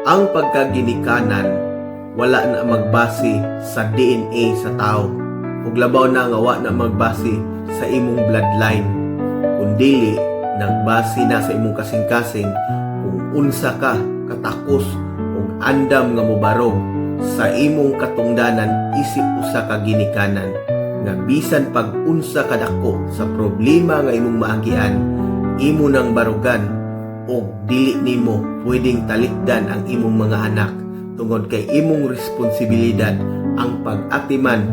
Ang pagkaginikanan wala na magbase sa DNA sa tao, ug labaw na nga wa na magbase sa imong bloodline, kundili nagbase na sa imong kasing-kasing kung unsa ka katakos ug andam nga mobarog sa imong katungdanan isip usa ka ginikanan, nga bisan pag unsa kadako sa problema nga imong maagian, imo nang barugan o dili nimo pwedeng talikdan ang imong mga anak tungod kay imong responsibilidad ang pag-atiman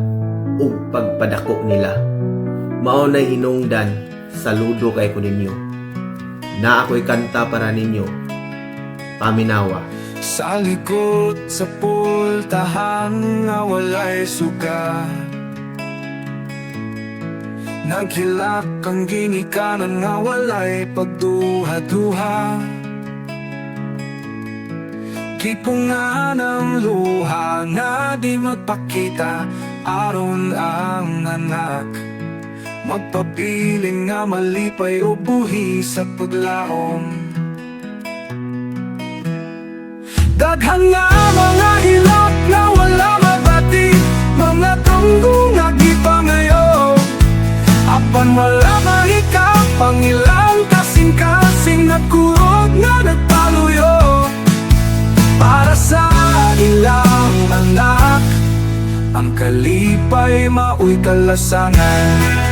o pagpadako nila. Mao nay hinungdan, saludo kay ko ninyo. Na ako'y kanta para ninyo, paminawa. Sa likod sa pultahan nga walay suga, nagkilak ang ginikanan nga walay pagduha-duha. Kipungan ang luha nga di magpakita aron ang anak, magpabiling nga malipay o buhi sa paglaom. Daghan nga mga hilak nga wala mabati, mga tunggo nga gipangayo, apan wala mahikap ang ilang kasing-kasing nagkurog nga nagpaluyo. Para sa ilang anak, ang kalipay mao'y kalasangan.